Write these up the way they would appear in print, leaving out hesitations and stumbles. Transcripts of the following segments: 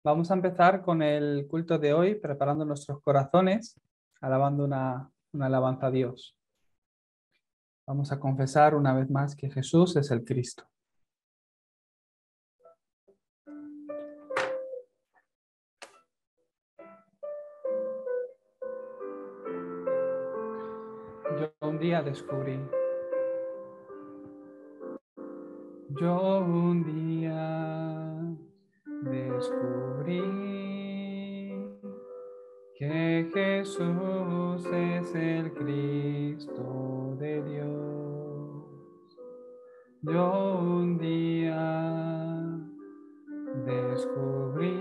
Vamos a empezar con el culto de hoy, preparando nuestros corazones, alabando una alabanza a Dios. Vamos a confesar una vez más que Jesús es el Cristo. Yo un día descubrí que Jesús es el Cristo de Dios. Yo un día descubrí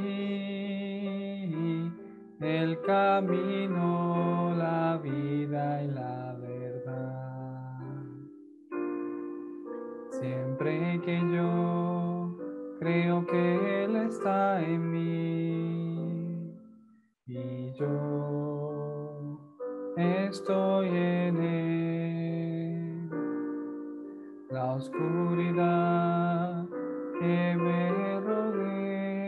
el camino, la vida y la verdad. Siempre que yo creo que Él está en mí y yo estoy en Él, la oscuridad que me rodea,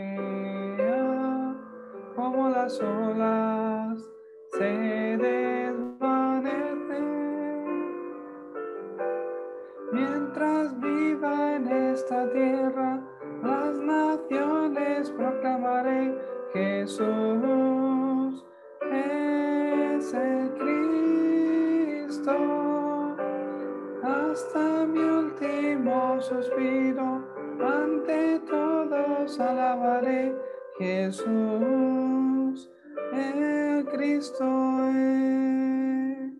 como las olas se desvanecen. Mientras viva en esta tierra, las naciones proclamaré: Jesús es el Cristo. Hasta mi último suspiro, ante todos alabaré: Jesús el Cristo es.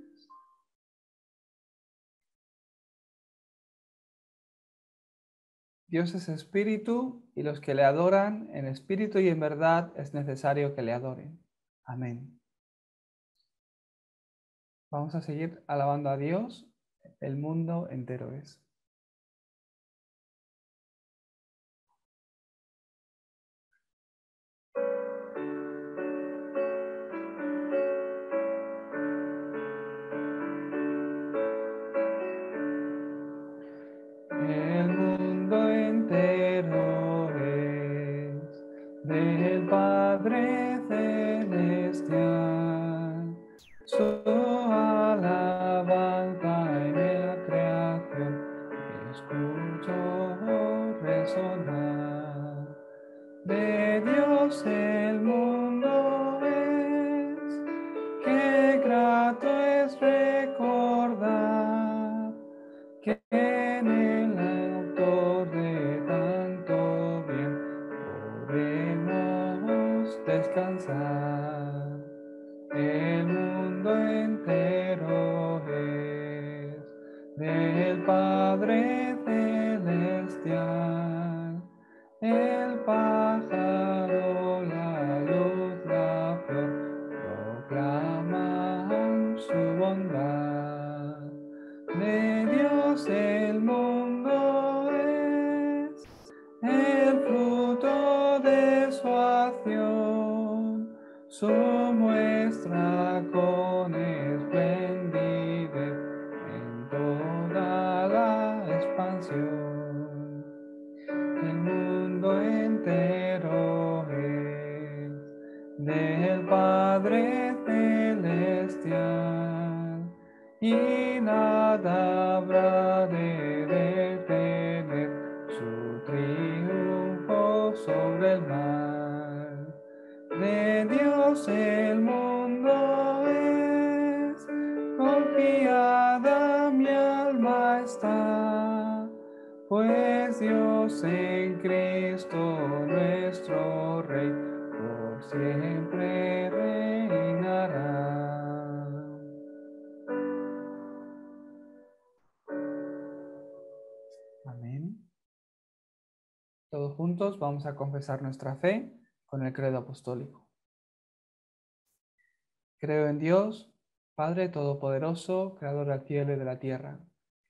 Dios es espíritu, y los que le adoran en espíritu y en verdad es necesario que le adoren. Amén. Vamos a seguir alabando a Dios. El mundo entero es. El mundo entero es del Padre Celestial. Su alabanza en la creación escucho resonar. De Dios el mundo es, qué grato es recordar que en el autor de tanto bien podemos descansar. El mundo entero es del Padre Celestial. El pájaro, la luz, la flor proclaman su bondad. De Dios el mundo es, el fruto de su acción, su muestra con esplendidez en toda la expansión. El mundo entero es del Padre Celestial, y nada habrá de detener su triunfo sobre el mal. De Dios el mundo es, confiada mi alma está, pues Dios en Cristo nuestro Rey por siempre reinará. Amén. Todos juntos vamos a confesar nuestra fe con el credo apostólico. Creo en Dios, Padre Todopoderoso, Creador del cielo y de la tierra.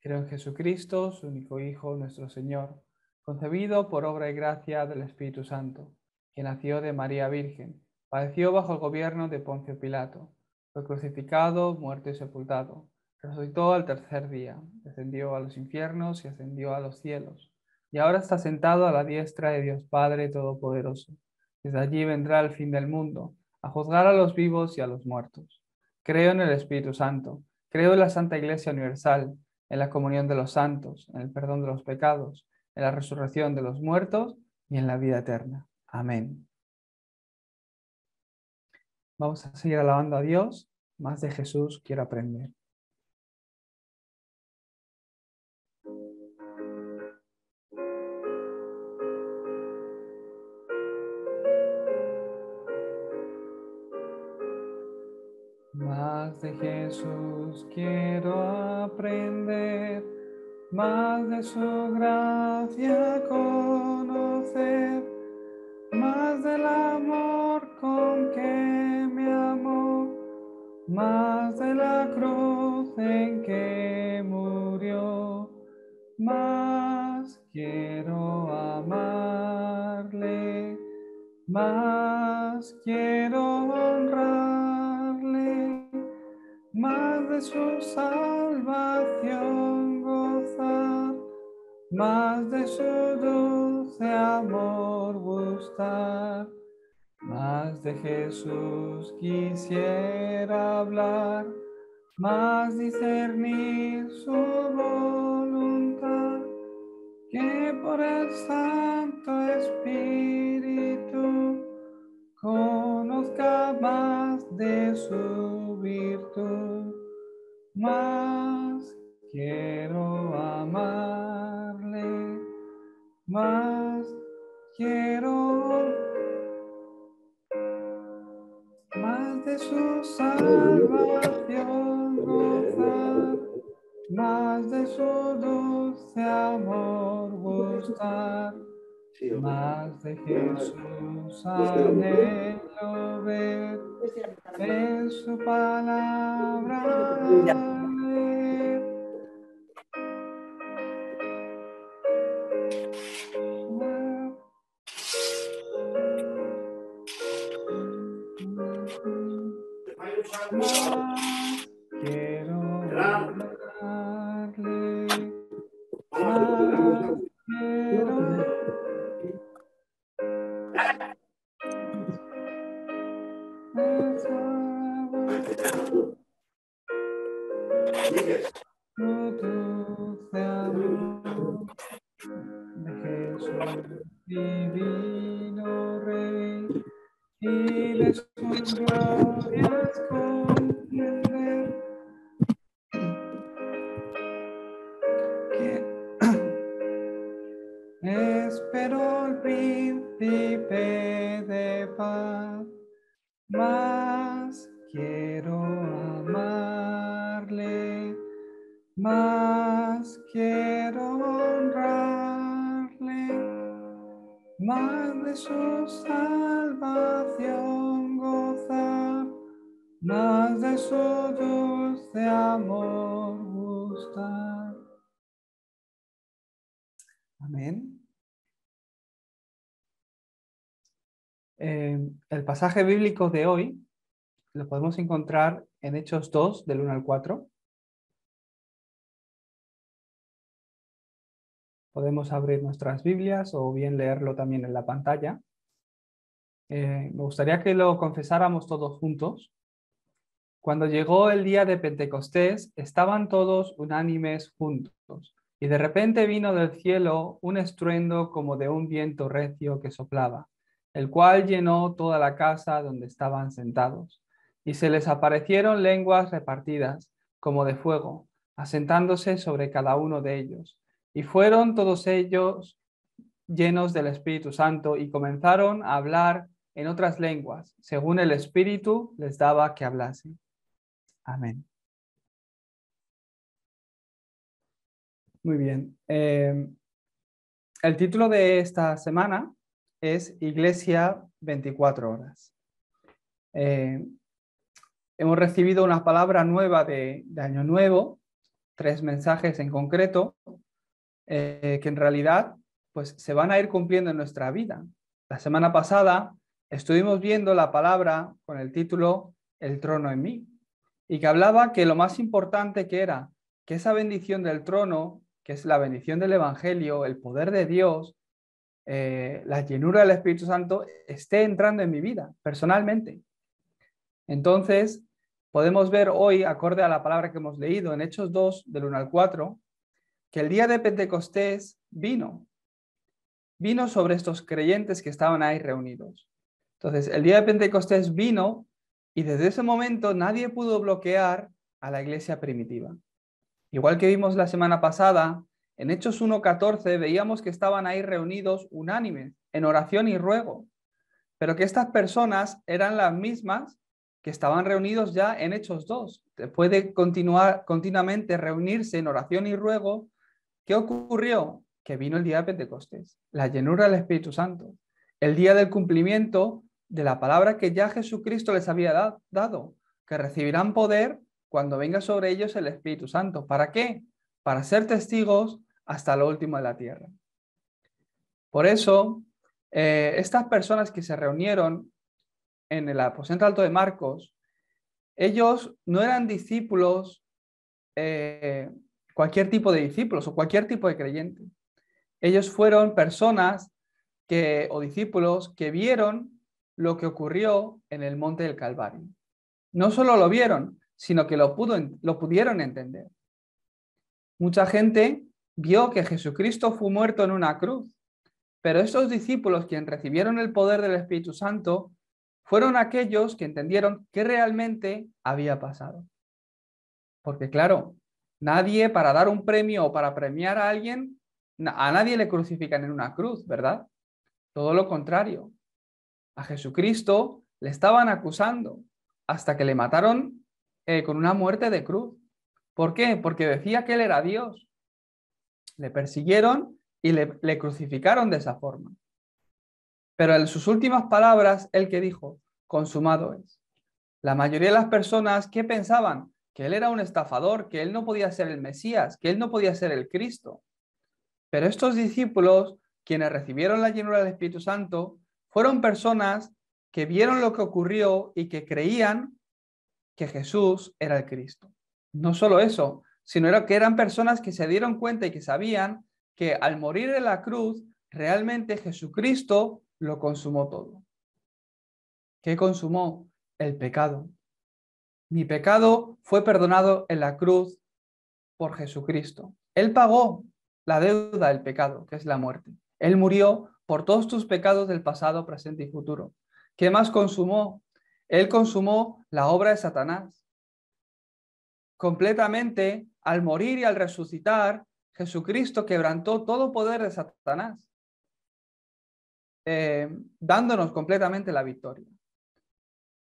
Creo en Jesucristo, su único Hijo, nuestro Señor, concebido por obra y gracia del Espíritu Santo, que nació de María Virgen, padeció bajo el gobierno de Poncio Pilato, fue crucificado, muerto y sepultado, resucitó al tercer día, descendió a los infiernos y ascendió a los cielos, y ahora está sentado a la diestra de Dios Padre Todopoderoso. Desde allí vendrá el fin del mundo, a juzgar a los vivos y a los muertos. Creo en el Espíritu Santo, creo en la Santa Iglesia Universal, en la comunión de los santos, en el perdón de los pecados, en la resurrección de los muertos y en la vida eterna. Amén. Vamos a seguir alabando a Dios. Más de Jesús quiero aprender. Más de Jesús quiero aprender, más de su gracia conocer, más del amor con que me amó, más de la cruz en que murió, más quiero amarle, más quiero honrarle, más de su salvación gozar, más de su dulce amor gustar, más de Jesús quisiera hablar, más discernir su voluntad, que por el Santo Espíritu conozca más de su virtud, más quiero amarle, más quiero, más de su salvación gozar, más de su dulce amor gustar, más de Jesús anhelo ver, en su palabra leer. Más quiero amarle, más quiero tu dulce amor de Jesús, divino Rey, y de sus glorias comprender que espero el príncipe de paz, más quiero amarle, más quiero honrarle, más de su salvación gozar, más de su dulce amor gustar. Amén. El pasaje bíblico de hoy lo podemos encontrar en Hechos 2, del 1 al 4. Podemos abrir nuestras Biblias o bien leerlo también en la pantalla. Me gustaría que lo confesáramos todos juntos. Cuando llegó el día de Pentecostés, estaban todos unánimes juntos, y de repente vino del cielo un estruendo como de un viento recio que soplaba, el cual llenó toda la casa donde estaban sentados, y se les aparecieron lenguas repartidas, como de fuego, asentándose sobre cada uno de ellos, y fueron todos ellos llenos del Espíritu Santo, y comenzaron a hablar en otras lenguas, según el Espíritu les daba que hablasen. Amén. Muy bien. El título de esta semana es Iglesia 24 horas. Hemos recibido una palabra nueva de Año Nuevo, 3 mensajes en concreto, que en realidad pues, se van a ir cumpliendo en nuestra vida. La semana pasada estuvimos viendo la palabra con el título El trono en mí, y que hablaba que lo más importante que era que esa bendición del trono, que es la bendición del Evangelio, el poder de Dios, la llenura del Espíritu Santo esté entrando en mi vida personalmente. Entonces, podemos ver hoy, acorde a la palabra que hemos leído en Hechos 2, del 1 al 4, que el día de Pentecostés vino sobre estos creyentes que estaban ahí reunidos. Entonces, el día de Pentecostés vino y desde ese momento nadie pudo bloquear a la iglesia primitiva. Igual que vimos la semana pasada, en Hechos 1:14 veíamos que estaban ahí reunidos unánimes en oración y ruego, pero que estas personas eran las mismas que estaban reunidos ya en Hechos 2. Después de continuar continuamente reunirse en oración y ruego, ¿qué ocurrió? Que vino el día de Pentecostés, la llenura del Espíritu Santo, el día del cumplimiento de la palabra que ya Jesucristo les había dado, que recibirán poder cuando venga sobre ellos el Espíritu Santo. ¿Para qué? Para ser testigos hasta lo último de la tierra. Por eso, estas personas que se reunieron en el aposento alto de Marcos, ellos no eran discípulos, cualquier tipo de discípulos o cualquier tipo de creyente. Ellos fueron personas o discípulos que vieron lo que ocurrió en el monte del Calvario. No solo lo vieron, sino que lo pudieron entender. Mucha gente vio que Jesucristo fue muerto en una cruz, pero estos discípulos, quienes recibieron el poder del Espíritu Santo, fueron aquellos que entendieron qué realmente había pasado. Porque claro, nadie para dar un premio o para premiar a alguien, a nadie le crucifican en una cruz, ¿verdad? Todo lo contrario. A Jesucristo le estaban acusando hasta que le mataron con una muerte de cruz. ¿Por qué? Porque decía que él era Dios. Le persiguieron y le crucificaron de esa forma. Pero en sus últimas palabras, él que dijo, consumado es. La mayoría de las personas que pensaban que él era un estafador, que él no podía ser el Mesías, que él no podía ser el Cristo. Pero estos discípulos, quienes recibieron la llenura del Espíritu Santo, fueron personas que vieron lo que ocurrió y que creían que Jesús era el Cristo. No solo eso, sino que eran personas que se dieron cuenta y que sabían que al morir en la cruz, realmente Jesucristo lo consumó todo. ¿Qué consumó? El pecado. Mi pecado fue perdonado en la cruz por Jesucristo. Él pagó la deuda del pecado, que es la muerte. Él murió por todos tus pecados del pasado, presente y futuro. ¿Qué más consumó? Él consumó la obra de Satanás. Completamente, al morir y al resucitar, Jesucristo quebrantó todo poder de Satanás, dándonos completamente la victoria.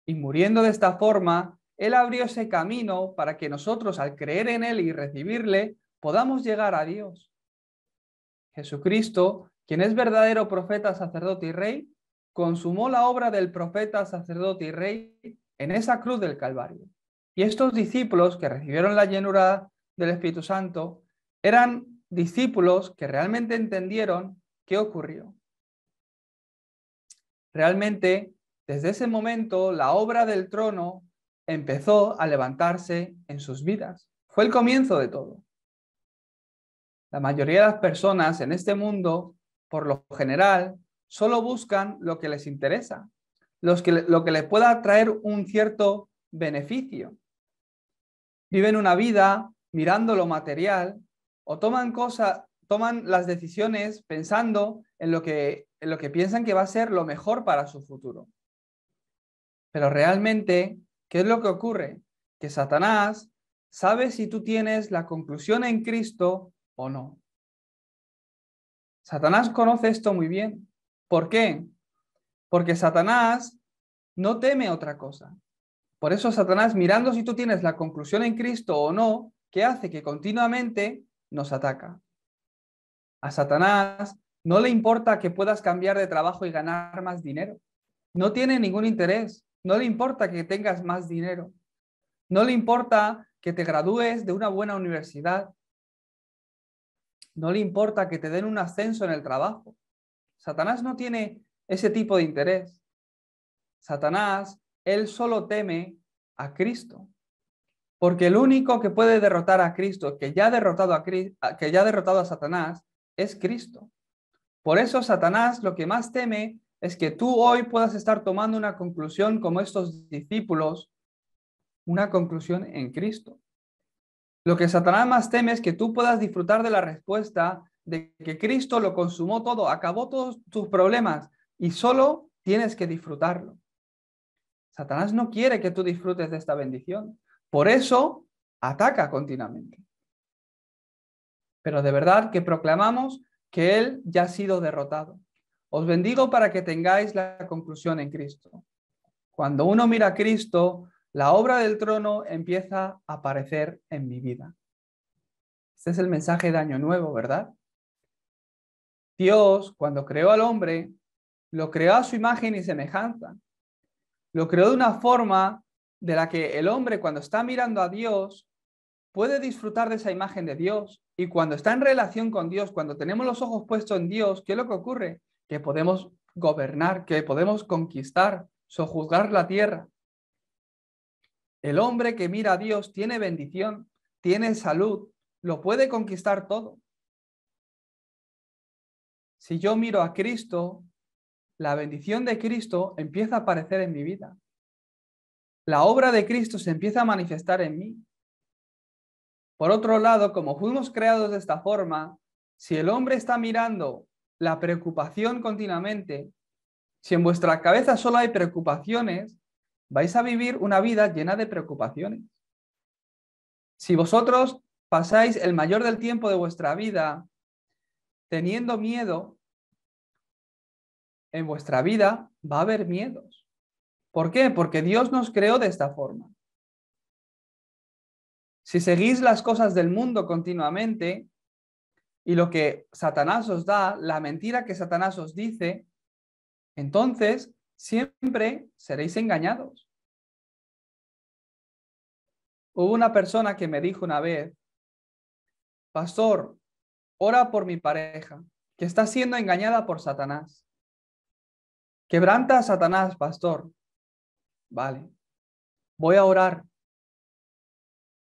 Y muriendo de esta forma, Él abrió ese camino para que nosotros, al creer en Él y recibirle, podamos llegar a Dios. Jesucristo, quien es verdadero profeta, sacerdote y rey, consumó la obra del profeta, sacerdote y rey en esa cruz del Calvario. Y estos discípulos que recibieron la llenura del Espíritu Santo eran discípulos que realmente entendieron qué ocurrió. Realmente, desde ese momento, la obra del trono empezó a levantarse en sus vidas. Fue el comienzo de todo. La mayoría de las personas en este mundo, por lo general, solo buscan lo que les interesa, lo que les pueda traer un cierto beneficio. Viven una vida mirando lo material o toman las decisiones pensando en lo que piensan que va a ser lo mejor para su futuro. Pero realmente, ¿qué es lo que ocurre? Que Satanás sabe si tú tienes la conclusión en Cristo o no. Satanás conoce esto muy bien. ¿Por qué? Porque Satanás no teme otra cosa. Por eso Satanás, mirando si tú tienes la conclusión en Cristo o no, ¿qué hace? Que continuamente nos ataca. A Satanás no le importa que puedas cambiar de trabajo y ganar más dinero. No tiene ningún interés. No le importa que tengas más dinero. No le importa que te gradúes de una buena universidad. No le importa que te den un ascenso en el trabajo. Satanás no tiene ese tipo de interés. Satanás, él solo teme a Cristo. Porque el único que puede derrotar a Cristo, que ya ha derrotado a Satanás, es Cristo. Por eso Satanás lo que más teme es que tú hoy puedas estar tomando una conclusión como estos discípulos, una conclusión en Cristo. Lo que Satanás más teme es que tú puedas disfrutar de la respuesta de que Cristo lo consumó todo, acabó todos tus problemas y solo tienes que disfrutarlo. Satanás no quiere que tú disfrutes de esta bendición. Por eso ataca continuamente. Pero de verdad que proclamamos que Él ya ha sido derrotado. Os bendigo para que tengáis la conclusión en Cristo. Cuando uno mira a Cristo, la obra del trono empieza a aparecer en mi vida. Este es el mensaje de Año Nuevo, ¿verdad? Dios, cuando creó al hombre, lo creó a su imagen y semejanza. Lo creó de una forma de la que el hombre, cuando está mirando a Dios, puede disfrutar de esa imagen de Dios. Y cuando está en relación con Dios, cuando tenemos los ojos puestos en Dios, ¿qué es lo que ocurre? Que podemos gobernar, que podemos conquistar, sojuzgar la tierra. El hombre que mira a Dios tiene bendición, tiene salud, lo puede conquistar todo. Si yo miro a Cristo, la bendición de Cristo empieza a aparecer en mi vida. La obra de Cristo se empieza a manifestar en mí. Por otro lado, como fuimos creados de esta forma, si el hombre está mirando la preocupación continuamente, si en vuestra cabeza solo hay preocupaciones, vais a vivir una vida llena de preocupaciones. Si vosotros pasáis el mayor del tiempo de vuestra vida teniendo miedo, en vuestra vida va a haber miedos. ¿Por qué? Porque Dios nos creó de esta forma. Si seguís las cosas del mundo continuamente y lo que Satanás os da, la mentira que Satanás os dice, entonces siempre seréis engañados. Hubo una persona que me dijo una vez, pastor, ora por mi pareja, que está siendo engañada por Satanás. Quebranta a Satanás, pastor. Vale, voy a orar.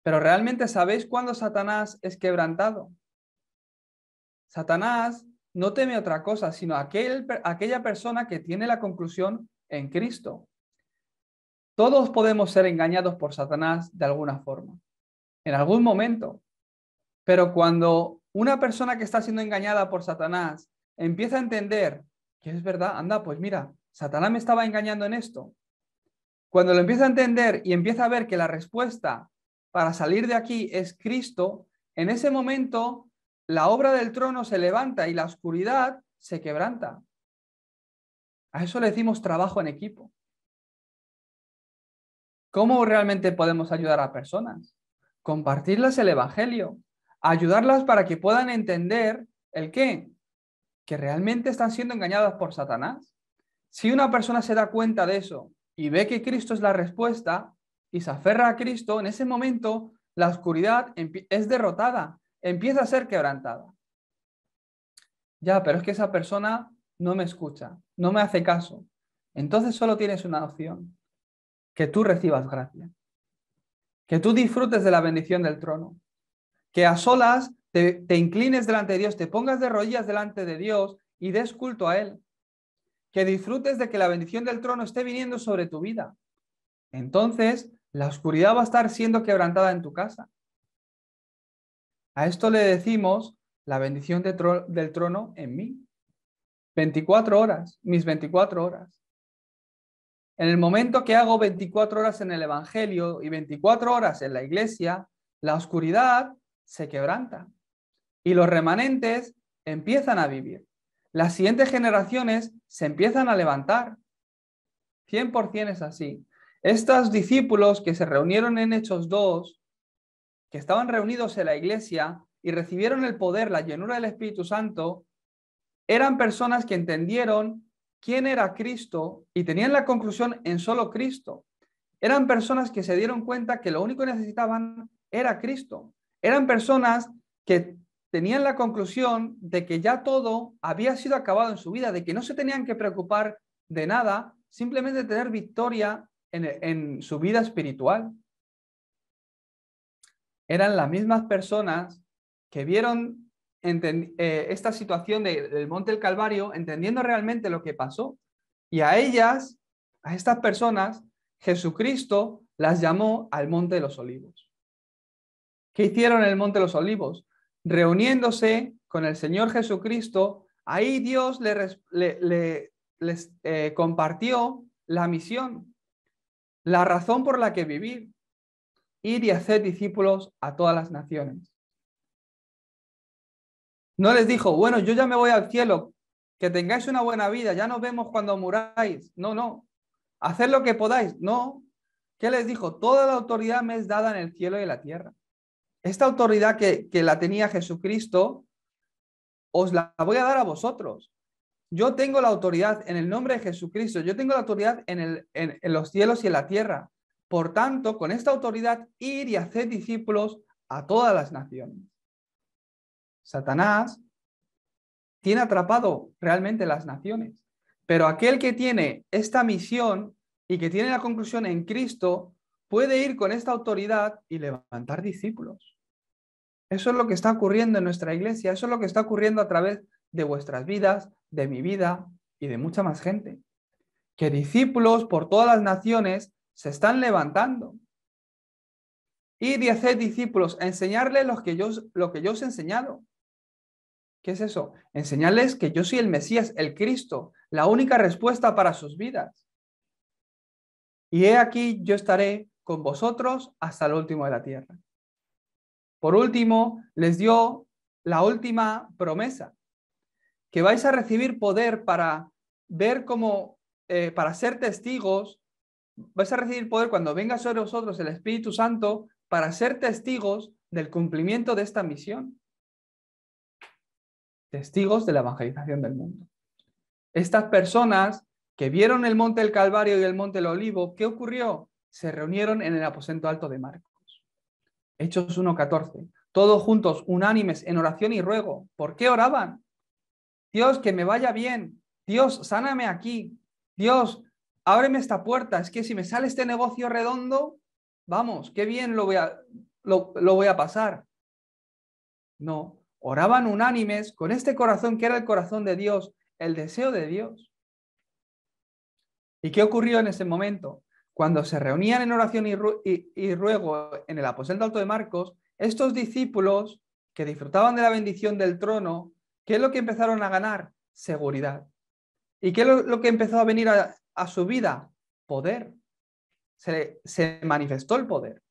Pero ¿realmente sabéis cuándo Satanás es quebrantado? Satanás no teme otra cosa, sino aquella persona que tiene la conclusión en Cristo. Todos podemos ser engañados por Satanás de alguna forma, en algún momento. Pero cuando una persona que está siendo engañada por Satanás empieza a entender que es verdad, anda, pues mira, Satanás me estaba engañando en esto. Cuando lo empieza a entender y empieza a ver que la respuesta para salir de aquí es Cristo, en ese momento la obra del trono se levanta y la oscuridad se quebranta. A eso le decimos trabajo en equipo. ¿Cómo realmente podemos ayudar a personas? Compartirles el Evangelio, ayudarlas para que puedan entender el qué, que realmente están siendo engañadas por Satanás. Si una persona se da cuenta de eso y ve que Cristo es la respuesta y se aferra a Cristo, en ese momento la oscuridad es derrotada, empieza a ser quebrantada. Ya, pero es que esa persona no me escucha, no me hace caso. Entonces solo tienes una opción, que tú recibas gracia, que tú disfrutes de la bendición del trono, que a solas te inclines delante de Dios, te pongas de rodillas delante de Dios y des culto a Él, que disfrutes de que la bendición del trono esté viniendo sobre tu vida. Entonces, la oscuridad va a estar siendo quebrantada en tu casa. A esto le decimos la bendición del trono en mí. 24 horas, mis 24 horas. En el momento que hago 24 horas en el Evangelio y 24 horas en la iglesia, la oscuridad se quebranta y los remanentes empiezan a vivir. Las siguientes generaciones se empiezan a levantar. 100% es así. Estos discípulos que se reunieron en Hechos 2, que estaban reunidos en la iglesia y recibieron el poder, la llenura del Espíritu Santo, eran personas que entendieron quién era Cristo y tenían la conclusión en solo Cristo. Eran personas que se dieron cuenta que lo único que necesitaban era Cristo. Eran personas que tenían la conclusión de que ya todo había sido acabado en su vida, de que no se tenían que preocupar de nada, simplemente tener victoria en su vida espiritual. Eran las mismas personas que vieron esta situación del Monte del Calvario, entendiendo realmente lo que pasó. Y a ellas, a estas personas, Jesucristo las llamó al Monte de los Olivos. ¿Qué hicieron en el Monte de los Olivos? Reuniéndose con el Señor Jesucristo, ahí Dios les compartió la misión, la razón por la que vivir: ir y hacer discípulos a todas las naciones. No les dijo, bueno, yo ya me voy al cielo, que tengáis una buena vida, ya nos vemos cuando muráis. No, no. Haced lo que podáis. No. ¿Qué les dijo? Toda la autoridad me es dada en el cielo y en la tierra. Esta autoridad que la tenía Jesucristo, os la voy a dar a vosotros. Yo tengo la autoridad en el nombre de Jesucristo. Yo tengo la autoridad en los cielos y en la tierra. Por tanto, con esta autoridad, ir y hacer discípulos a todas las naciones. Satanás tiene atrapado realmente las naciones, pero aquel que tiene esta misión y que tiene la conclusión en Cristo puede ir con esta autoridad y levantar discípulos. Eso es lo que está ocurriendo en nuestra iglesia, eso es lo que está ocurriendo a través de vuestras vidas, de mi vida y de mucha más gente. Que discípulos por todas las naciones se están levantando. Ir y hacer discípulos, enseñarles lo que yo os he enseñado. ¿Qué es eso? Enseñarles que yo soy el Mesías, el Cristo, la única respuesta para sus vidas. Y he aquí, yo estaré con vosotros hasta el último de la tierra. Por último, les dio la última promesa, que vais a recibir poder para ver cómo, para ser testigos. Vais a recibir poder cuando venga sobre vosotros el Espíritu Santo para ser testigos del cumplimiento de esta misión. Testigos de la evangelización del mundo. Estas personas que vieron el monte del Calvario y el monte del Olivo, ¿qué ocurrió? Se reunieron en el aposento alto de Marcos. Hechos 1:14. Todos juntos, unánimes, en oración y ruego. ¿Por qué oraban? Dios, que me vaya bien. Dios, sáname aquí. Dios, ábreme esta puerta. Es que si me sale este negocio redondo, vamos, qué bien lo voy a pasar. No, oraban unánimes con este corazón que era el corazón de Dios, el deseo de Dios. ¿Y qué ocurrió en ese momento? Cuando se reunían en oración y ruego en el aposento alto de Marcos, estos discípulos que disfrutaban de la bendición del trono, ¿qué es lo que empezaron a ganar? Seguridad. ¿Y qué es lo que empezó a venir a su vida? Poder. Se manifestó el poder.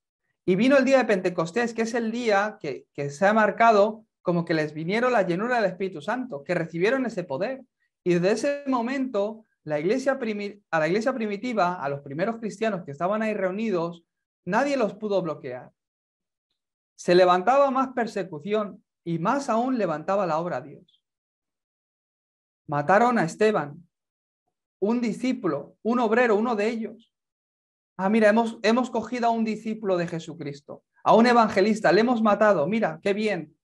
Y vino el día de Pentecostés, que es el día que se ha marcado como que les vinieron la llenura del Espíritu Santo, que recibieron ese poder. Y desde ese momento, a la iglesia primitiva, a los primeros cristianos que estaban ahí reunidos, nadie los pudo bloquear. Se levantaba más persecución y más aún levantaba la obra a Dios. Mataron a Esteban, un discípulo, un obrero, uno de ellos. Ah, mira, hemos cogido a un discípulo de Jesucristo, a un evangelista, le hemos matado, mira, qué bien.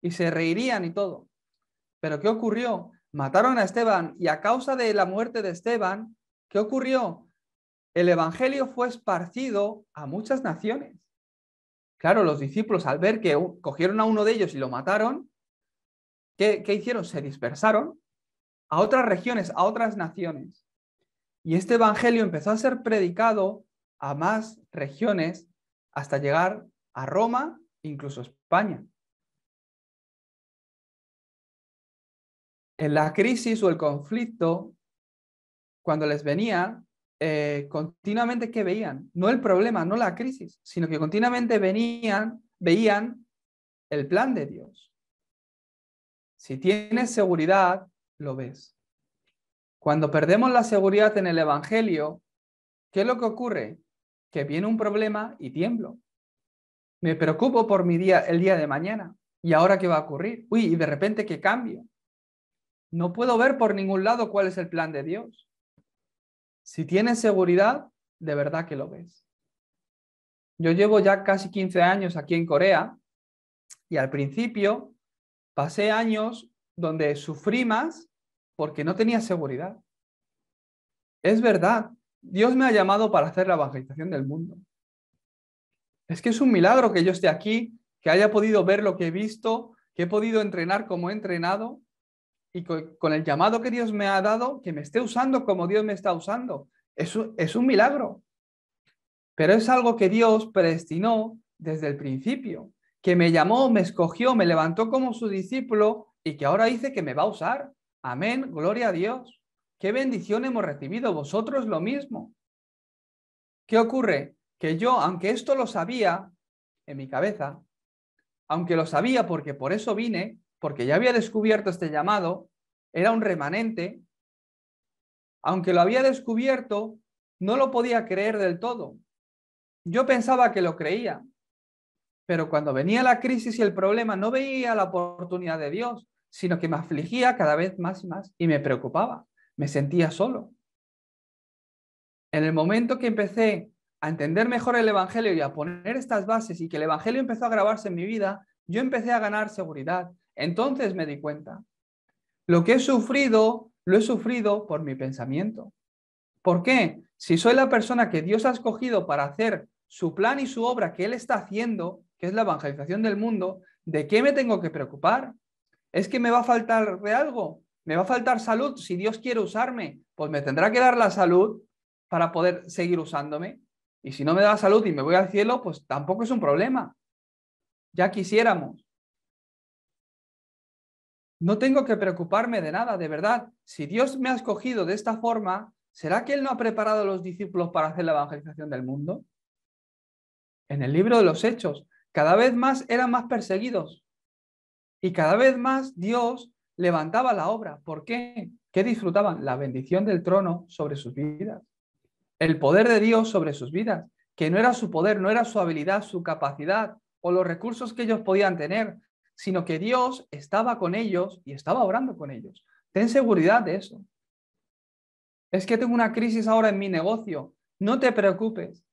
Y se reirían y todo. Pero ¿qué ocurrió? Mataron a Esteban y a causa de la muerte de Esteban, ¿qué ocurrió? El evangelio fue esparcido a muchas naciones. Claro, los discípulos al ver que cogieron a uno de ellos y lo mataron, ¿qué hicieron? Se dispersaron a otras regiones, a otras naciones. Y este evangelio empezó a ser predicado a más regiones hasta llegar a Roma, incluso España. En la crisis o el conflicto, cuando les venía, continuamente ¿qué veían? No el problema, no la crisis, sino que continuamente veían el plan de Dios. Si tienes seguridad, lo ves. Cuando perdemos la seguridad en el evangelio, ¿qué es lo que ocurre? Que viene un problema y tiemblo. Me preocupo por el día de mañana. ¿Y ahora qué va a ocurrir? Uy, y de repente ¿qué cambio? No puedo ver por ningún lado cuál es el plan de Dios. Si tienes seguridad, de verdad que lo ves. Yo llevo ya casi 15 años aquí en Corea y al principio pasé años donde sufrí más porque no tenía seguridad. Es verdad, Dios me ha llamado para hacer la evangelización del mundo. Es que es un milagro que yo esté aquí, que haya podido ver lo que he visto, que he podido entrenar como he entrenado y con el llamado que Dios me ha dado, que me esté usando como Dios me está usando. Eso es un milagro. Pero es algo que Dios predestinó desde el principio, que me llamó, me escogió, me levantó como su discípulo y que ahora dice que me va a usar. Amén, gloria a Dios. Qué bendición hemos recibido, vosotros lo mismo. ¿Qué ocurre? Que yo, aunque esto lo sabía en mi cabeza, aunque lo sabía porque por eso vine, porque ya había descubierto este llamado, era un remanente, aunque lo había descubierto, no lo podía creer del todo. Yo pensaba que lo creía, pero cuando venía la crisis y el problema no veía la oportunidad de Dios, sino que me afligía cada vez más y más y me preocupaba, me sentía solo. En el momento que empecé a entender mejor el Evangelio y a poner estas bases y que el Evangelio empezó a grabarse en mi vida, yo empecé a ganar seguridad. Entonces me di cuenta. Lo que he sufrido, lo he sufrido por mi pensamiento. ¿Por qué? Si soy la persona que Dios ha escogido para hacer su plan y su obra que Él está haciendo, que es la evangelización del mundo, ¿de qué me tengo que preocupar? ¿Es que me va a faltar de algo? ¿Me va a faltar salud? Si Dios quiere usarme, pues me tendrá que dar la salud para poder seguir usándome. Y si no me da salud y me voy al cielo, pues tampoco es un problema. Ya quisiéramos. No tengo que preocuparme de nada, de verdad. Si Dios me ha escogido de esta forma, ¿será que Él no ha preparado a los discípulos para hacer la evangelización del mundo? En el libro de los Hechos, cada vez más eran más perseguidos y cada vez más Dios levantaba la obra. ¿Por qué? ¿Qué disfrutaban? La bendición del trono sobre sus vidas, el poder de Dios sobre sus vidas, que no era su poder, no era su habilidad, su capacidad o los recursos que ellos podían tener, sino que Dios estaba con ellos y estaba orando con ellos. Ten seguridad de eso. Es que tengo una crisis ahora en mi negocio. No te preocupes.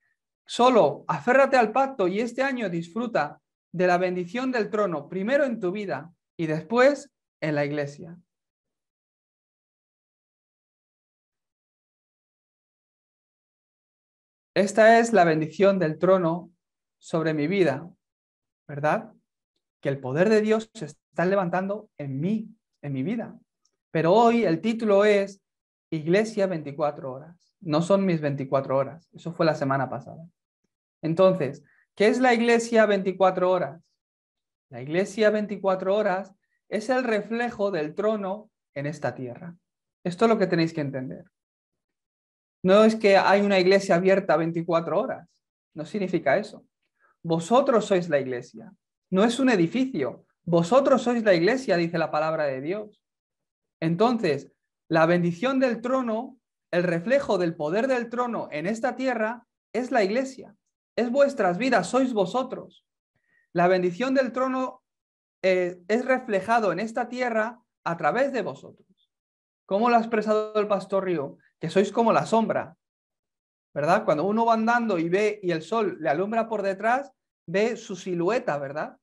Solo aférrate al pacto y este año disfruta de la bendición del trono, primero en tu vida y después en la iglesia. Esta es la bendición del trono sobre mi vida, ¿verdad? Que el poder de Dios se está levantando en mí, en mi vida. Pero hoy el título es Iglesia 24 horas. No son mis 24 horas. Eso fue la semana pasada. Entonces, ¿qué es la Iglesia 24 horas? La Iglesia 24 horas es el reflejo del trono en esta tierra. Esto es lo que tenéis que entender. No es que hay una iglesia abierta 24 horas. No significa eso. Vosotros sois la iglesia. No es un edificio. Vosotros sois la iglesia, dice la palabra de Dios. Entonces, la bendición del trono, el reflejo del poder del trono en esta tierra es la iglesia. Es vuestras vidas, sois vosotros. La bendición del trono es reflejado en esta tierra a través de vosotros. ¿Cómo lo ha expresado el pastor Río? Que sois como la sombra, ¿verdad? Cuando uno va andando y ve y el sol le alumbra por detrás, ve su silueta, ¿verdad?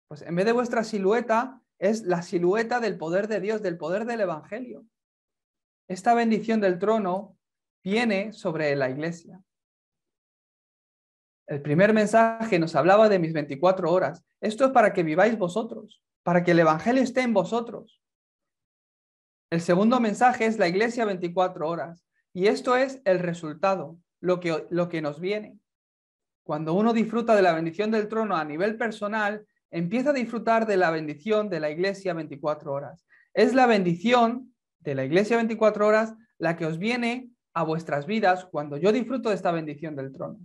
Pues en vez de vuestra silueta, es la silueta del poder de Dios, del poder del Evangelio. Esta bendición del trono viene sobre la iglesia. El primer mensaje nos hablaba de mis 24 horas. Esto es para que viváis vosotros, para que el Evangelio esté en vosotros. El segundo mensaje es la iglesia 24 horas. Y esto es el resultado, lo que nos viene. Cuando uno disfruta de la bendición del trono a nivel personal, empieza a disfrutar de la bendición de la iglesia 24 horas. Es la bendición de la iglesia 24 horas la que os viene a vuestras vidas cuando yo disfruto de esta bendición del trono.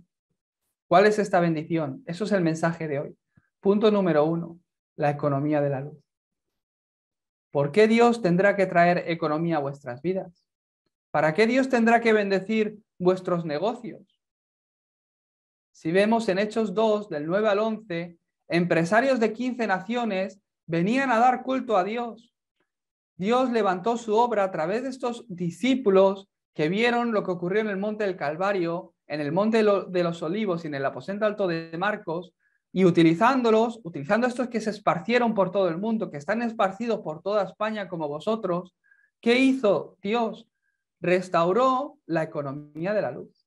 ¿Cuál es esta bendición? Eso es el mensaje de hoy. Punto número 1, la economía de la luz. ¿Por qué Dios tendrá que traer economía a vuestras vidas? ¿Para qué Dios tendrá que bendecir vuestros negocios? Si vemos en Hechos 2, del 9 al 11, empresarios de 15 naciones venían a dar culto a Dios. Dios levantó su obra a través de estos discípulos que vieron lo que ocurrió en el monte del Calvario, en el monte de los Olivos y en el aposento alto de Marcos, y utilizando estos que se esparcieron por todo el mundo, que están esparcidos por toda España como vosotros, ¿qué hizo Dios? Restauró la economía de la luz.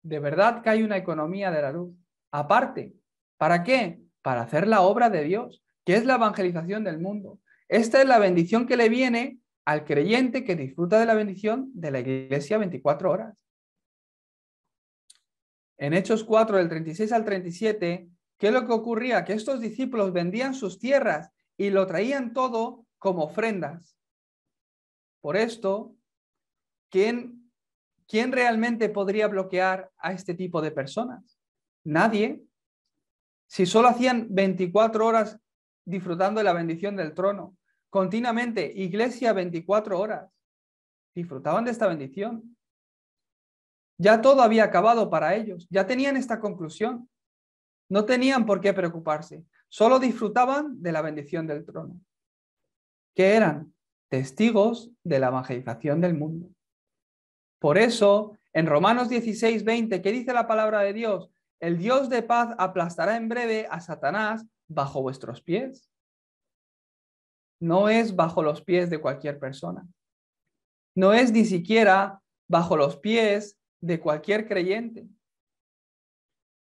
De verdad que hay una economía de la luz. Aparte, ¿para qué? Para hacer la obra de Dios. que es la evangelización del mundo. Esta es la bendición que le viene al creyente que disfruta de la bendición de la iglesia 24 horas. En Hechos 4, del 36 al 37, ¿qué es lo que ocurría? Que estos discípulos vendían sus tierras y lo traían todo como ofrendas. Por esto, ¿quién realmente podría bloquear a este tipo de personas? Nadie. Si solo hacían 24 horas disfrutando de la bendición del trono, continuamente, iglesia 24 horas, disfrutaban de esta bendición. Ya todo había acabado para ellos, ya tenían esta conclusión. No tenían por qué preocuparse, solo disfrutaban de la bendición del trono, que eran testigos de la evangelización del mundo. Por eso, en Romanos 16, 20, ¿qué dice la palabra de Dios? El Dios de paz aplastará en breve a Satanás bajo vuestros pies. No es bajo los pies de cualquier persona. No es ni siquiera bajo los pies de cualquier creyente.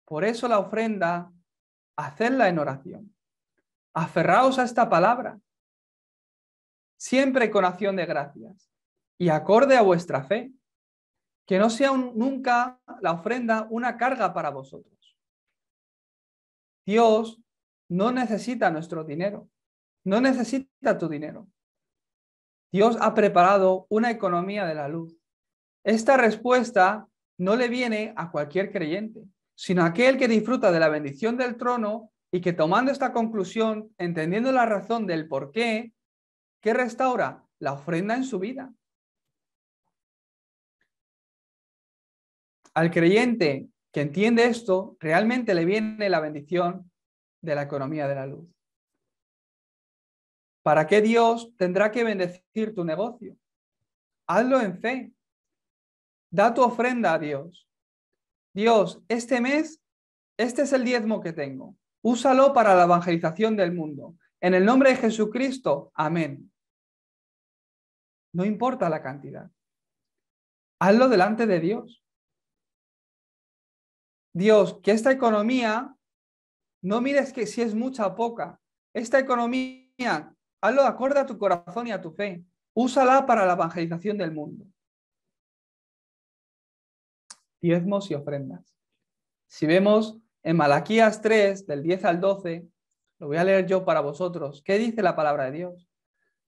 Por eso la ofrenda, hacedla en oración. Aferraos a esta palabra, siempre con acción de gracias y acorde a vuestra fe. Que no sea nunca la ofrenda una carga para vosotros. Dios no necesita nuestro dinero, no necesita tu dinero. Dios ha preparado una economía de la luz. Esta respuesta no le viene a cualquier creyente, sino a aquel que disfruta de la bendición del trono y que tomando esta conclusión, entendiendo la razón del por qué, ¿qué restaura? La ofrenda en su vida. Al creyente que entiende esto, realmente le viene la bendición de la economía de la luz. ¿Para qué Dios tendrá que bendecir tu negocio? Hazlo en fe. Da tu ofrenda a Dios. Dios, este mes, este es el diezmo que tengo. Úsalo para la evangelización del mundo. En el nombre de Jesucristo, amén. No importa la cantidad. Hazlo delante de Dios. Dios, que esta economía, no mires que si es mucha o poca. Esta economía, hazlo acorde a tu corazón y a tu fe. Úsala para la evangelización del mundo. Diezmos y ofrendas. Si vemos en Malaquías 3, del 10 al 12, lo voy a leer yo para vosotros. ¿Qué dice la palabra de Dios?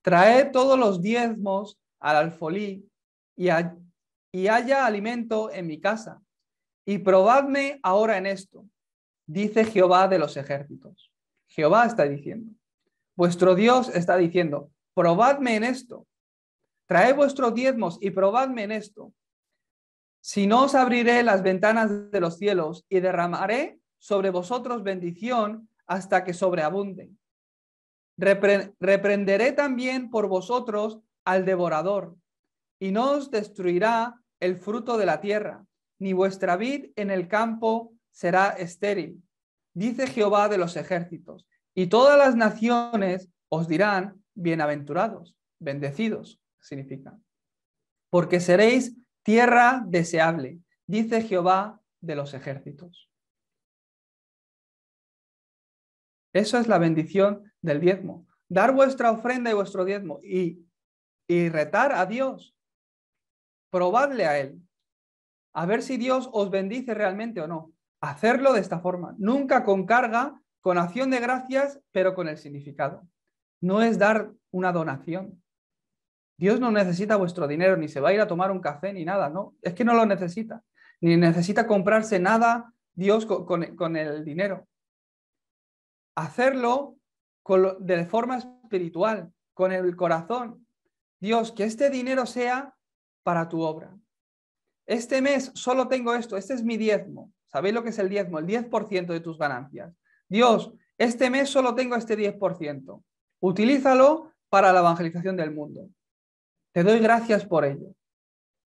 Traed todos los diezmos al alfolí y haya alimento en mi casa. Y probadme ahora en esto, dice Jehová de los ejércitos. Jehová está diciendo. Vuestro Dios está diciendo, probadme en esto. Traed vuestros diezmos y probadme en esto. Si no, os abriré las ventanas de los cielos y derramaré sobre vosotros bendición hasta que sobreabunde. Reprenderé también por vosotros al devorador, y no os destruirá el fruto de la tierra, ni vuestra vid en el campo será estéril, dice Jehová de los ejércitos. Y todas las naciones os dirán bienaventurados, bendecidos, significa. Porque seréis tierra deseable, dice Jehová de los ejércitos. Eso es la bendición del diezmo. Dar vuestra ofrenda y vuestro diezmo y retar a Dios. Probadle a Él. A ver si Dios os bendice realmente o no. Hacerlo de esta forma. Nunca con carga, con acción de gracias, pero con el significado. No es dar una donación. Dios no necesita vuestro dinero, ni se va a ir a tomar un café, ni nada, no. Es que no lo necesita. Ni necesita comprarse nada Dios con el dinero. Hacerlo de forma espiritual, con el corazón. Dios, que este dinero sea para tu obra. Este mes solo tengo esto, este es mi diezmo. ¿Sabéis lo que es el diezmo? El 10% de tus ganancias. Dios, este mes solo tengo este 10%. Utilízalo para la evangelización del mundo. Te doy gracias por ello.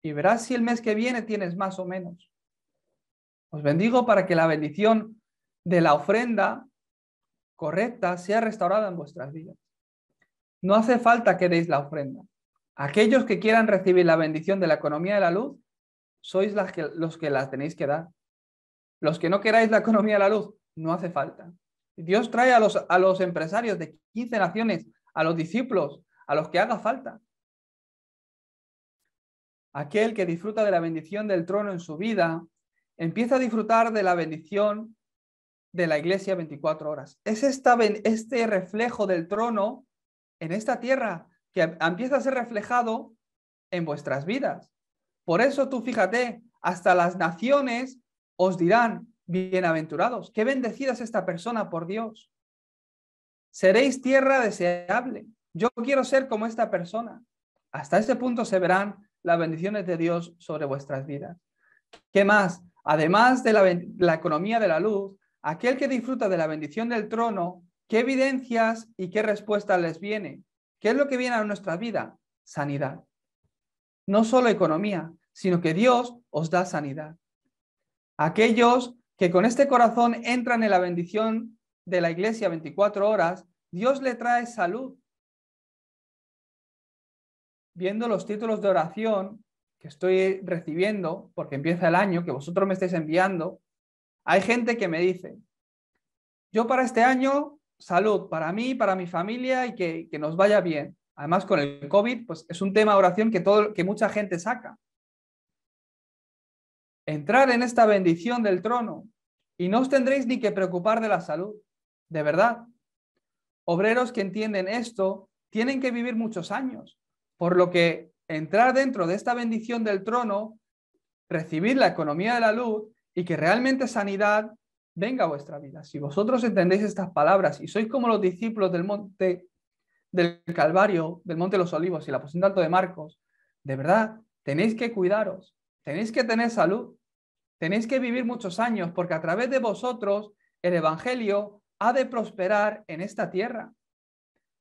Y verás si el mes que viene tienes más o menos. Os bendigo para que la bendición de la ofrenda correcta sea restaurada en vuestras vidas. No hace falta que deis la ofrenda. Aquellos que quieran recibir la bendición de la economía de la luz, sois los que la tenéis que dar. Los que no queráis la economía de la luz, no hace falta. Dios trae a los empresarios de 15 naciones, a los discípulos, a los que haga falta. Aquel que disfruta de la bendición del trono en su vida, empieza a disfrutar de la bendición de la iglesia 24 horas. Es este reflejo del trono en esta tierra que empieza a ser reflejado en vuestras vidas. Por eso tú fíjate, hasta las naciones os dirán, bienaventurados, qué bendecida es esta persona por Dios. Seréis tierra deseable. Yo quiero ser como esta persona. Hasta ese punto se verán las bendiciones de Dios sobre vuestras vidas. ¿Qué más? Además de la economía de la luz, aquel que disfruta de la bendición del trono, ¿qué evidencias y qué respuestas les viene? ¿Qué es lo que viene a nuestra vida? Sanidad. No solo economía, sino que Dios os da sanidad. Aquellos que con este corazón entran en la bendición de la iglesia 24 horas, Dios le trae salud. Viendo los títulos de oración que estoy recibiendo, porque empieza el año, que vosotros me estáis enviando, hay gente que me dice, yo para este año, salud, para mí, para mi familia y que nos vaya bien. Además, con el COVID, pues es un tema de oración que mucha gente saca. Entrar en esta bendición del trono y no os tendréis ni que preocupar de la salud. De verdad. Obreros que entienden esto tienen que vivir muchos años, por lo que entrar dentro de esta bendición del trono, recibir la economía de la luz y que realmente sanidad venga a vuestra vida. Si vosotros entendéis estas palabras y sois como los discípulos del monte del Calvario, del monte de los Olivos y el aposento alto de Marcos, de verdad, tenéis que cuidaros, tenéis que tener salud, tenéis que vivir muchos años, porque a través de vosotros el evangelio ha de prosperar en esta tierra.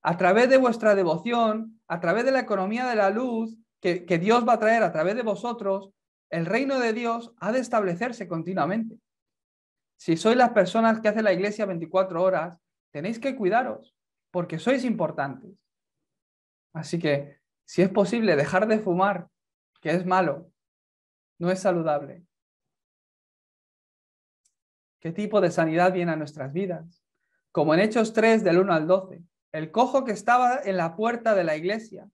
A través de vuestra devoción, a través de la economía de la luz que Dios va a traer a través de vosotros, el reino de Dios ha de establecerse continuamente. Si sois las personas que hacen la iglesia 24 horas, tenéis que cuidaros, porque sois importantes. Así que, si es posible, dejar de fumar, que es malo, no es saludable. ¿Qué tipo de sanidad viene a nuestras vidas? Como en Hechos 3, del 1 al 12, el cojo que estaba en la puerta de la iglesia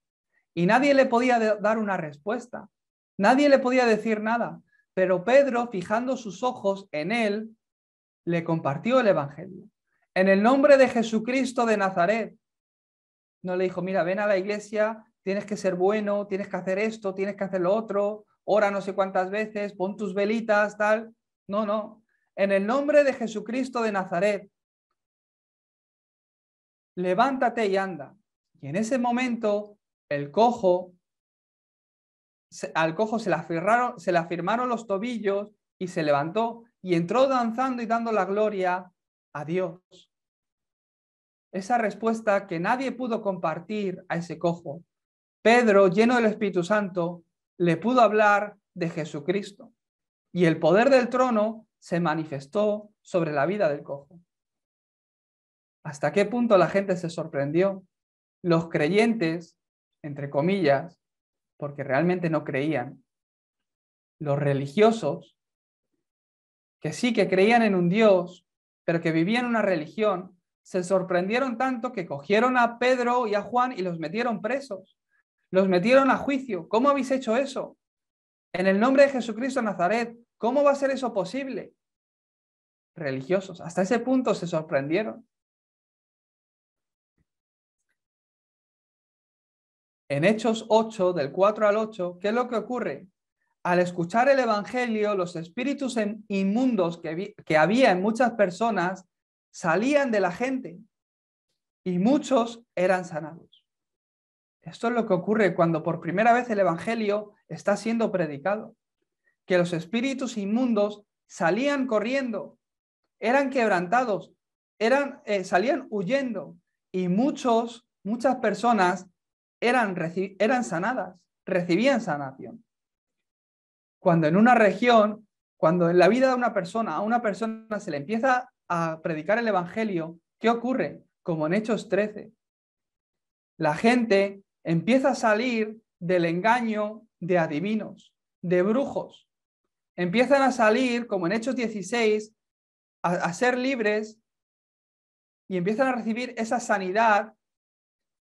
y nadie le podía dar una respuesta, nadie le podía decir nada, pero Pedro, fijando sus ojos en él, le compartió el evangelio. En el nombre de Jesucristo de Nazaret. No le dijo, mira, ven a la iglesia, tienes que ser bueno, tienes que hacer esto, tienes que hacer lo otro, ora no sé cuántas veces, pon tus velitas, tal. No, no. En el nombre de Jesucristo de Nazaret, levántate y anda. Y en ese momento, al cojo se le afirmaron los tobillos y se levantó y entró danzando y dando la gloria a Dios. Esa respuesta que nadie pudo compartir a ese cojo. Pedro, lleno del Espíritu Santo, le pudo hablar de Jesucristo y el poder del trono se manifestó sobre la vida del cojo. ¿Hasta qué punto la gente se sorprendió? Los creyentes, entre comillas, porque realmente no creían, los religiosos, que sí que creían en un Dios, pero que vivían una religión, se sorprendieron tanto que cogieron a Pedro y a Juan y los metieron presos. Los metieron a juicio. ¿Cómo habéis hecho eso? En el nombre de Jesucristo de Nazaret, ¿cómo va a ser eso posible? Religiosos, hasta ese punto se sorprendieron. En Hechos 8, del 4 al 8, ¿qué es lo que ocurre? Al escuchar el evangelio, los espíritus inmundos que había en muchas personas salían de la gente y muchos eran sanados. Esto es lo que ocurre cuando por primera vez el evangelio está siendo predicado. Que los espíritus inmundos salían corriendo, eran quebrantados, salían huyendo y muchas personas eran sanadas, recibían sanación. Cuando en una región, cuando en la vida de una persona, a una persona se le empieza a predicar el evangelio, ¿qué ocurre? Como en Hechos 13. La gente empieza a salir del engaño de adivinos, de brujos. Empiezan a salir, como en Hechos 16, a ser libres y empiezan a recibir esa sanidad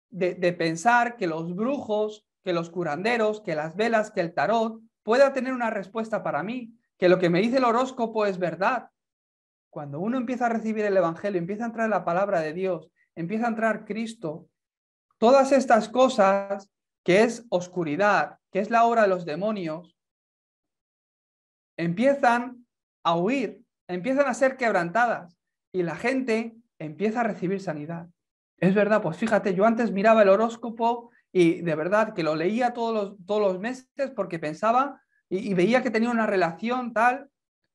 de pensar que los brujos, que los curanderos, que las velas, que el tarot pueda tener una respuesta para mí, que lo que me dice el horóscopo es verdad. Cuando uno empieza a recibir el Evangelio, empieza a entrar la palabra de Dios, empieza a entrar Cristo, todas estas cosas que es oscuridad, que es la obra de los demonios, empiezan a huir, empiezan a ser quebrantadas y la gente empieza a recibir sanidad. Es verdad, pues fíjate, yo antes miraba el horóscopo y de verdad que lo leía todos los meses porque pensaba y veía que tenía una relación tal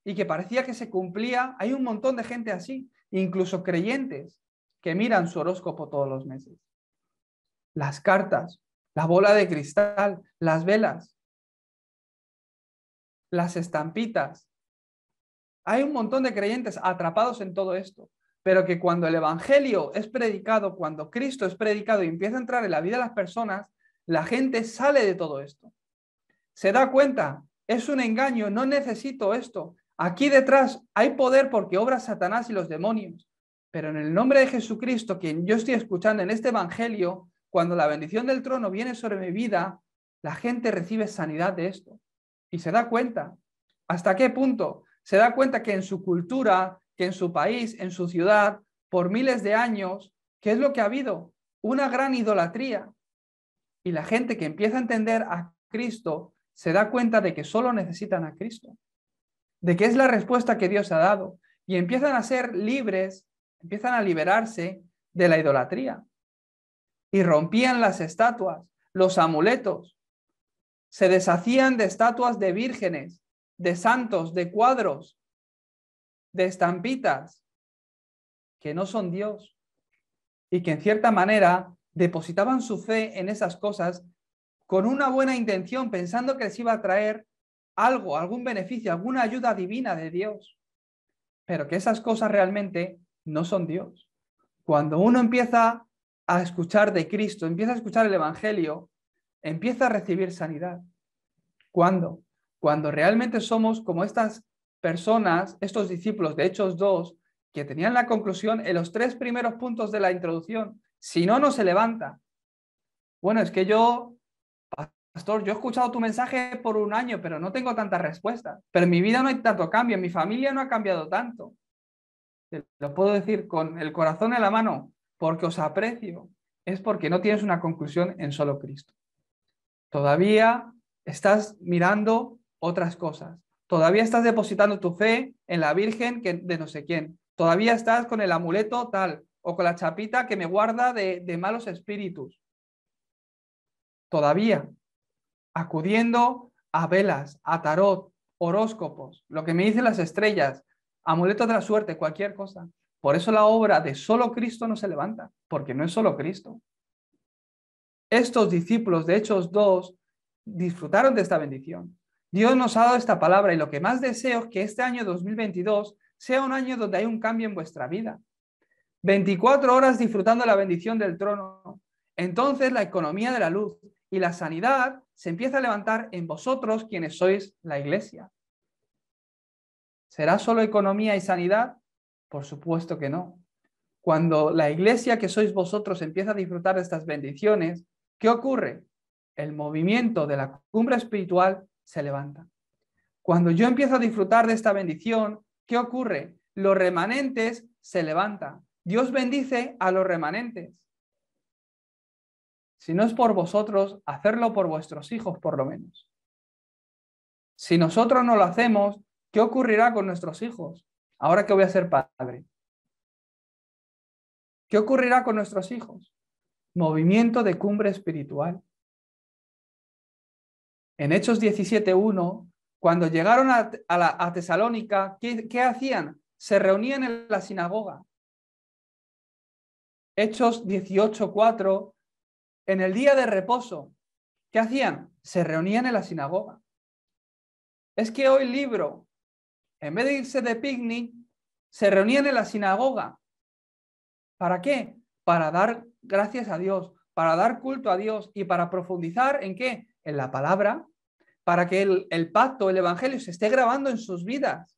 y que parecía que se cumplía. Hay un montón de gente así, incluso creyentes, que miran su horóscopo todos los meses. Las cartas, la bola de cristal, las velas, las estampitas. Hay un montón de creyentes atrapados en todo esto, pero que cuando el Evangelio es predicado, cuando Cristo es predicado y empieza a entrar en la vida de las personas, la gente sale de todo esto. Se da cuenta, es un engaño, no necesito esto. Aquí detrás hay poder porque obra Satanás y los demonios, pero en el nombre de Jesucristo, quien yo estoy escuchando en este Evangelio, cuando la bendición del trono viene sobre mi vida, la gente recibe sanidad de esto y se da cuenta. ¿Hasta qué punto? Se da cuenta que en su cultura, que en su país, en su ciudad, por miles de años, ¿qué es lo que ha habido? Una gran idolatría. Y la gente que empieza a entender a Cristo se da cuenta de que solo necesitan a Cristo, de que es la respuesta que Dios ha dado, y empiezan a ser libres, empiezan a liberarse de la idolatría. Y rompían las estatuas, los amuletos, se deshacían de estatuas de vírgenes, de santos, de cuadros, de estampitas, que no son Dios, y que en cierta manera depositaban su fe en esas cosas con una buena intención, pensando que les iba a traer algo, algún beneficio, alguna ayuda divina de Dios, pero que esas cosas realmente no son Dios. Cuando uno empieza a escuchar de Cristo, empieza a escuchar el Evangelio, empieza a recibir sanidad. ¿Cuándo? Cuando realmente somos como estas personas, estos discípulos de Hechos 2, que tenían la conclusión en los 3 primeros puntos de la introducción. Si no, no se levanta. Bueno, es que pastor, yo he escuchado tu mensaje por un año, pero no tengo tantas respuestas. Pero en mi vida no hay tanto cambio, en mi familia no ha cambiado tanto. Te lo puedo decir con el corazón en la mano, porque os aprecio. Es porque no tienes una conclusión en solo Cristo. Todavía estás mirando otras cosas. Todavía estás depositando tu fe en la Virgen de no sé quién. Todavía estás con el amuleto tal o con la chapita que me guarda de malos espíritus. Todavía acudiendo a velas, a tarot, horóscopos, lo que me dicen las estrellas, amuletos de la suerte, cualquier cosa. Por eso la obra de solo Cristo no se levanta, porque no es solo Cristo. Estos discípulos de Hechos 2 disfrutaron de esta bendición. Dios nos ha dado esta palabra y lo que más deseo es que este año 2022 sea un año donde hay un cambio en vuestra vida. 24 horas disfrutando la bendición del trono. Entonces la economía de la luz y la sanidad se empieza a levantar en vosotros quienes sois la iglesia. ¿Será solo economía y sanidad? Por supuesto que no. Cuando la iglesia que sois vosotros empieza a disfrutar de estas bendiciones, ¿qué ocurre? El movimiento de la cumbre espiritual se levanta. Cuando yo empiezo a disfrutar de esta bendición, ¿qué ocurre? Los remanentes se levantan. Dios bendice a los remanentes. Si no es por vosotros, hacerlo por vuestros hijos por lo menos. Si nosotros no lo hacemos, ¿qué ocurrirá con nuestros hijos? Ahora que voy a ser padre. ¿Qué ocurrirá con nuestros hijos? Movimiento de cumbre espiritual. En Hechos 17:1, cuando llegaron a Tesalónica, ¿qué hacían? Se reunían en la sinagoga. Hechos 18:4, en el día de reposo, ¿qué hacían? Se reunían en la sinagoga. Es que hoy Libro, en vez de irse de picnic, se reunían en la sinagoga. ¿Para qué? Para dar gracias a Dios, para dar culto a Dios y para profundizar ¿en qué? En la palabra, para que el pacto, el evangelio se esté grabando en sus vidas.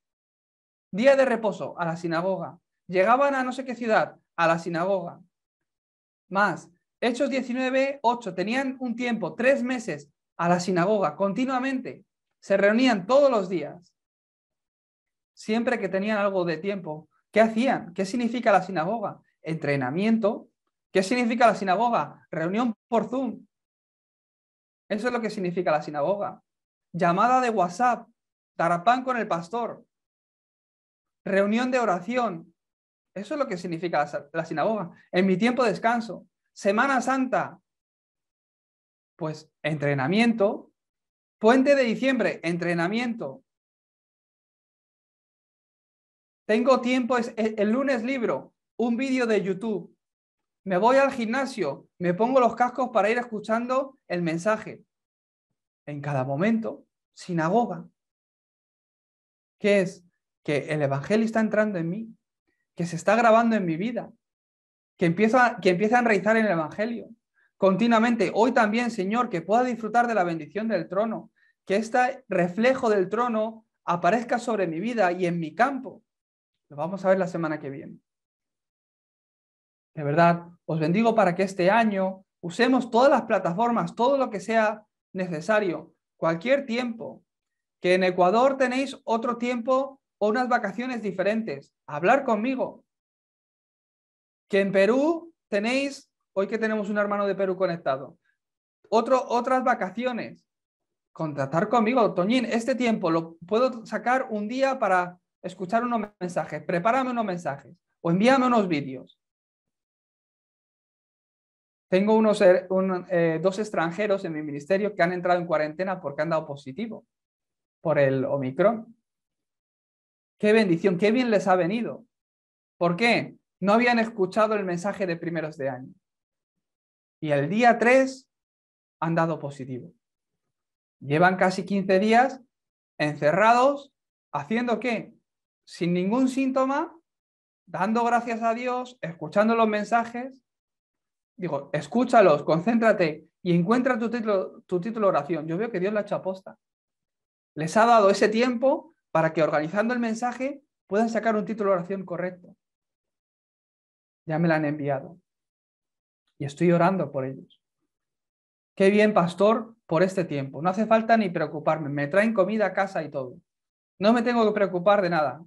Día de reposo, a la sinagoga. Llegaban a no sé qué ciudad, a la sinagoga. Más, Hechos 19:8, tenían un tiempo, 3 meses, a la sinagoga, continuamente. Se reunían todos los días. Siempre que tenían algo de tiempo. ¿Qué hacían? ¿Qué significa la sinagoga? Entrenamiento. ¿Qué significa la sinagoga? Reunión por Zoom. Eso es lo que significa la sinagoga. Llamada de WhatsApp, tarapán con el pastor, reunión de oración. Eso es lo que significa la sinagoga. En mi tiempo de descanso, Semana Santa, pues entrenamiento. Puente de diciembre, entrenamiento. Tengo tiempo, el lunes libro, un vídeo de YouTube. Me voy al gimnasio, me pongo los cascos para ir escuchando el mensaje. En cada momento, sinagoga. ¿Qué es? Que el Evangelio está entrando en mí, que se está grabando en mi vida, que empieza a enraizar en el Evangelio continuamente. Hoy también, Señor, que pueda disfrutar de la bendición del trono, que este reflejo del trono aparezca sobre mi vida y en mi campo. Lo vamos a ver la semana que viene. De verdad, os bendigo para que este año usemos todas las plataformas, todo lo que sea necesario, cualquier tiempo. Que en Ecuador tenéis otro tiempo o unas vacaciones diferentes. Hablar conmigo. Que en Perú tenéis, hoy que tenemos un hermano de Perú conectado, otras vacaciones. Contactar conmigo, Toñín, este tiempo lo puedo sacar un día para escuchar unos mensajes. Prepárame unos mensajes o envíame unos vídeos. Tengo dos extranjeros en mi ministerio que han entrado en cuarentena porque han dado positivo por el Omicron. Qué bendición, qué bien les ha venido. ¿Por qué? No habían escuchado el mensaje de primeros de año. Y el día 3 han dado positivo. Llevan casi 15 días encerrados, ¿haciendo qué? Sin ningún síntoma, dando gracias a Dios, escuchando los mensajes. Digo, escúchalos, concéntrate y encuentra tu título de oración. Yo veo que Dios lo ha hecho aposta. Les ha dado ese tiempo para que organizando el mensaje puedan sacar un título de oración correcto. Ya me la han enviado. Y estoy orando por ellos. Qué bien, pastor, por este tiempo. No hace falta ni preocuparme. Me traen comida a casa y todo. No me tengo que preocupar de nada.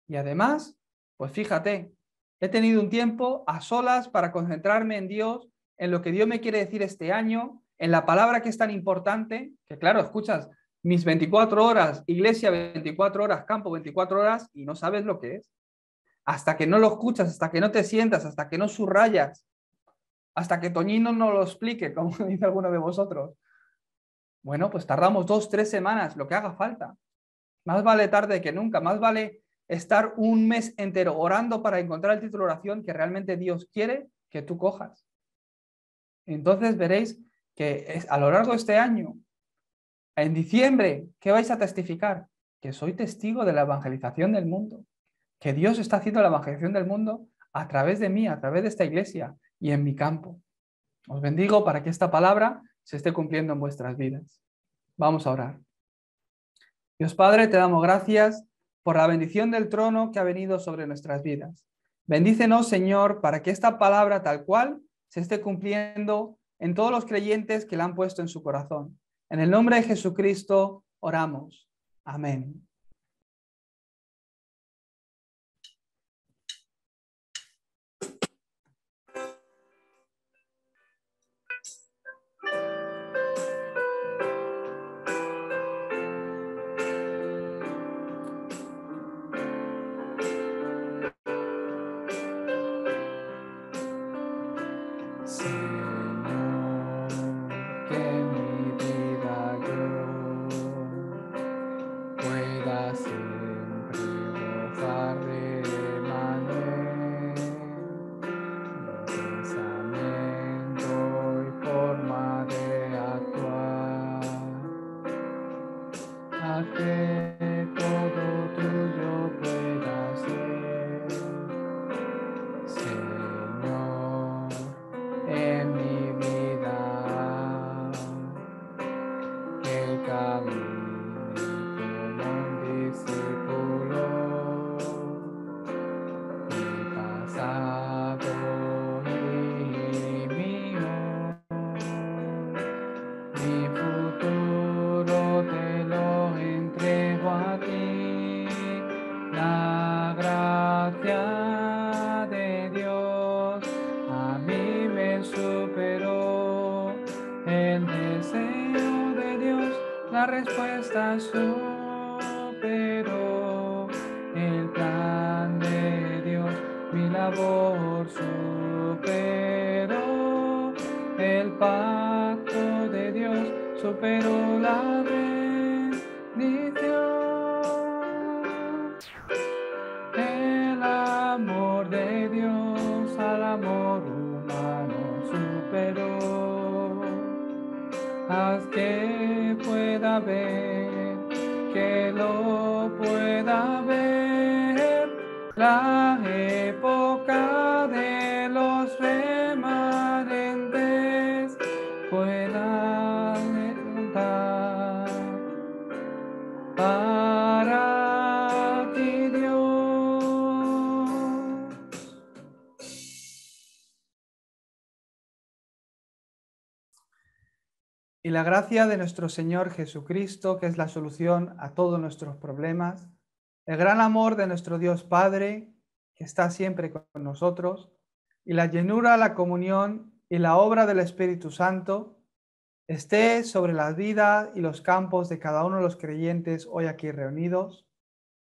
Y además, pues fíjate, he tenido un tiempo a solas para concentrarme en Dios, en lo que Dios me quiere decir este año, en la palabra que es tan importante, que claro, escuchas mis 24 horas, iglesia 24 horas, campo 24 horas, y no sabes lo que es. Hasta que no lo escuchas, hasta que no te sientas, hasta que no subrayas, hasta que Toñino no lo explique, como dice alguno de vosotros. Bueno, pues tardamos 2, 3 semanas, lo que haga falta. Más vale tarde que nunca, más vale estar un mes entero orando para encontrar el título de oración que realmente Dios quiere que tú cojas. Entonces veréis que a lo largo de este año, en diciembre, ¿qué vais a testificar? Que soy testigo de la evangelización del mundo, que Dios está haciendo la evangelización del mundo a través de mí, a través de esta iglesia y en mi campo. Os bendigo para que esta palabra se esté cumpliendo en vuestras vidas. Vamos a orar. Dios Padre, te damos gracias por la bendición del trono que ha venido sobre nuestras vidas. Bendícenos, Señor, para que esta palabra tal cual se esté cumpliendo en todos los creyentes que la han puesto en su corazón. En el nombre de Jesucristo oramos. Amén. deseo de Dios, la respuesta superó. El plan de Dios, mi labor superó. El pacto de Dios superó la bendición. El amor de Dios al amor humano superó. Haz que pueda ver, que lo pueda ver. La época de los remanentes pueda levantar para ti, Dios. Y la gracia de nuestro Señor Jesucristo, que es la solución a todos nuestros problemas, el gran amor de nuestro Dios Padre, que está siempre con nosotros, y la llenura, la comunión y la obra del Espíritu Santo, esté sobre la vida y los campos de cada uno de los creyentes hoy aquí reunidos,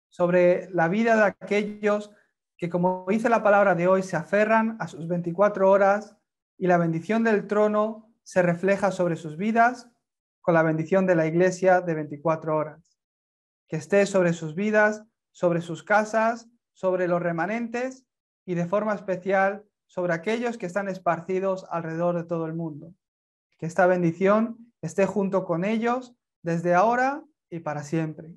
sobre la vida de aquellos que, como dice la palabra de hoy, se aferran a sus 24 horas y la bendición del trono se refleja sobre sus vidas con la bendición de la iglesia de 24 horas. Que esté sobre sus vidas, sobre sus casas, sobre los remanentes y de forma especial sobre aquellos que están esparcidos alrededor de todo el mundo. Que esta bendición esté junto con ellos desde ahora y para siempre.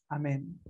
Amén.